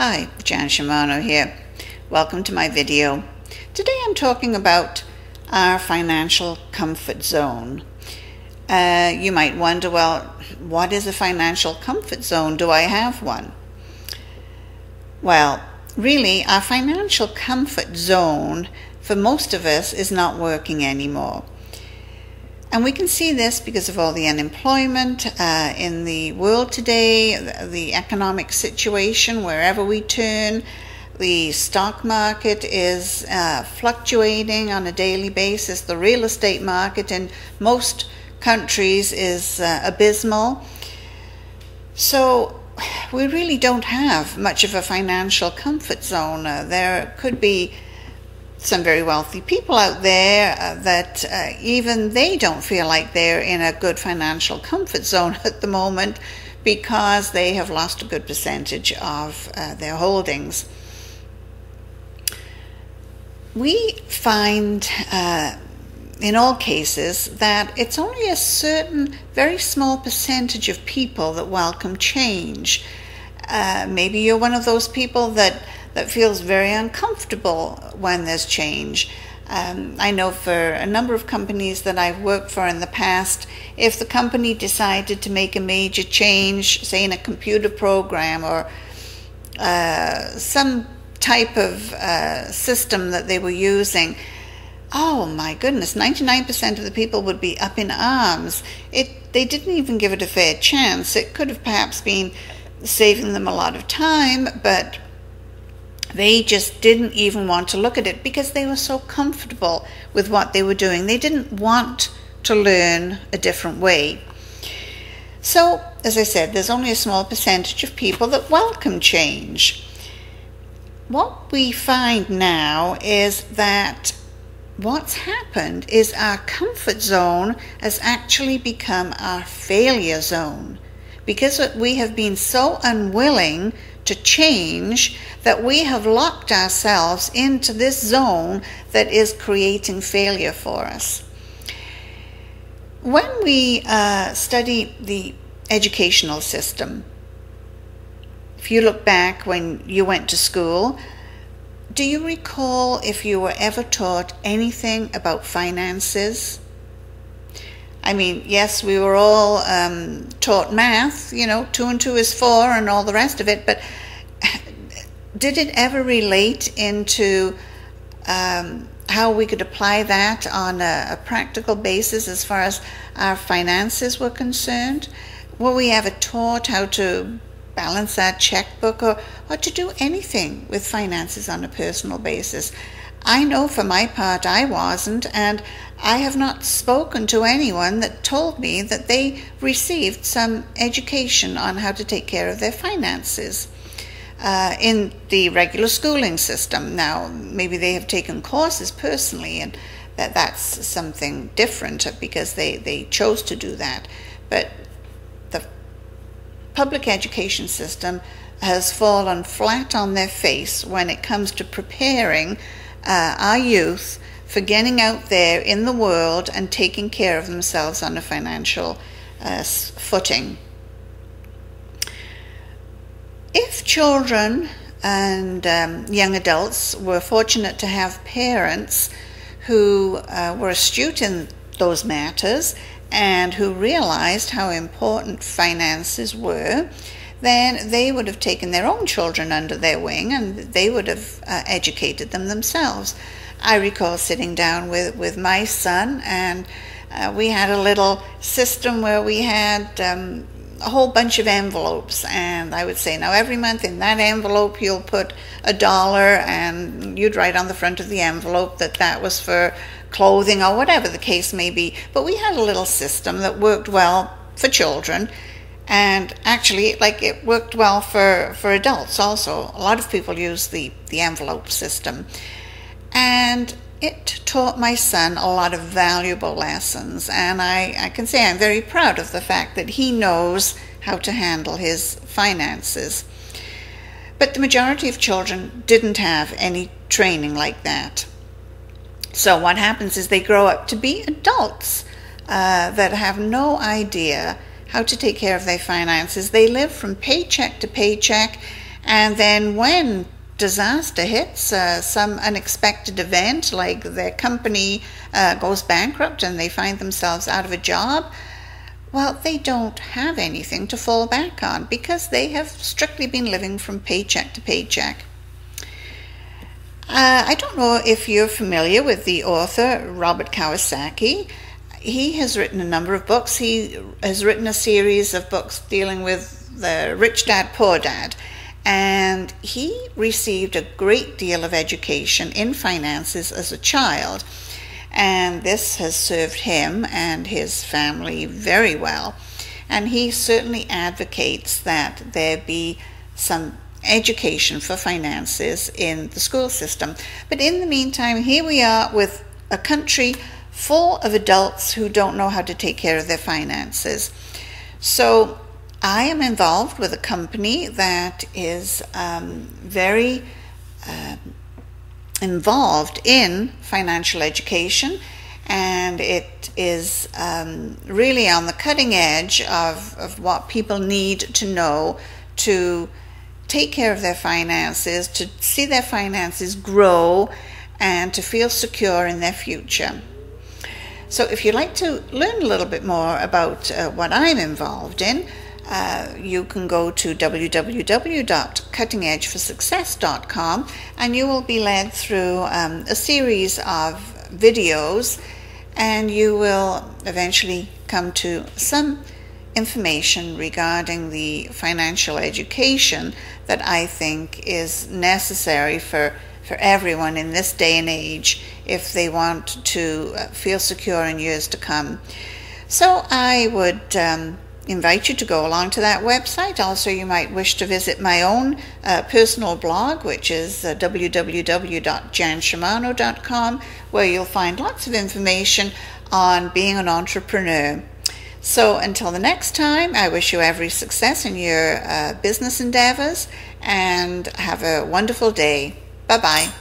Hi, Jan Shimano here. Welcome to my video. Today I'm talking about our financial comfort zone. You might wonder, well, what is a financial comfort zone? Do I have one? Well, really, our financial comfort zone for most of us is not working anymore. And we can see this because of all the unemployment in the world today, the economic situation wherever we turn. The stock market is fluctuating on a daily basis. The real estate market in most countries is abysmal. So we really don't have much of a financial comfort zone. There could be some very wealthy people out there that even they don't feel like they're in a good financial comfort zone at the moment because they have lost a good percentage of their holdings. We find in all cases that it's only a certain very small percentage of people that welcome change. Maybe you're one of those people that feels very uncomfortable when there's change. I know for a number of companies that I've worked for in the past, if the company decided to make a major change, say in a computer program or some type of system that they were using, oh my goodness, 99% of the people would be up in arms. They didn't even give it a fair chance. It could have perhaps been saving them a lot of time, but they just didn't even want to look at it because they were so comfortable with what they were doing. They didn't want to learn a different way. So, as I said, there's only a small percentage of people that welcome change. What we find now is that what's happened is our comfort zone has actually become our failure zone because we have been so unwilling to change that we have locked ourselves into this zone that is creating failure for us. When we study the educational system, if you look back when you went to school, do you recall if you were ever taught anything about finances? I mean, yes, we were all taught math, 2 and 2 is 4 and all the rest of it, but did it ever relate into how we could apply that on a practical basis as far as our finances were concerned? Were we ever taught how to balance our checkbook or to do anything with finances on a personal basis? I know for my part I wasn't, and I have not spoken to anyone that told me that they received some education on how to take care of their finances in the regular schooling system. Now, maybe they have taken courses personally, and that's something different because they chose to do that. But the public education system has fallen flat on their face when it comes to preparing our youth for getting out there in the world and taking care of themselves on a financial footing. If children and young adults were fortunate to have parents who were astute in those matters and who realized how important finances were, then they would have taken their own children under their wing and they would have educated them themselves. I recall sitting down with my son, and we had a little system where we had a whole bunch of envelopes, and I would say, now every month in that envelope you'll put $1, and you'd write on the front of the envelope that was for clothing or whatever the case may be. But we had a little system that worked well for children, and actually it worked well for adults also. A lot of people use the envelope system, and it taught my son a lot of valuable lessons, and I can say I'm very proud of the fact that he knows how to handle his finances. But the majority of children didn't have any training like that. So what happens is they grow up to be adults that have no idea how to take care of their finances. They live from paycheck to paycheck, And then when disaster hits, some unexpected event like their company goes bankrupt and they find themselves out of a job, well, they don't have anything to fall back on because they have strictly been living from paycheck to paycheck. I don't know if you're familiar with the author Robert Kiyosaki. He has written a number of books. He has written a series of books dealing with the Rich Dad, Poor Dad. And he received a great deal of education in finances as a child. And this has served him and his family very well. And he certainly advocates that there be some education for finances in the school system. But in the meantime, here we are with a country full of adults who don't know how to take care of their finances. So I am involved with a company that is very involved in financial education, and it is really on the cutting edge of what people need to know to take care of their finances, to see their finances grow, and to feel secure in their future. So if you'd like to learn a little bit more about what I'm involved in, you can go to www.cuttingedgeforsuccess.com, and you will be led through a series of videos, and you will eventually come to some information regarding the financial education that I think is necessary for everyone in this day and age if they want to feel secure in years to come. So I would invite you to go along to that website. Also, you might wish to visit my own personal blog, which is www.janshimano.com, where you'll find lots of information on being an entrepreneur. So until the next time, I wish you every success in your business endeavors, and have a wonderful day. Bye-bye.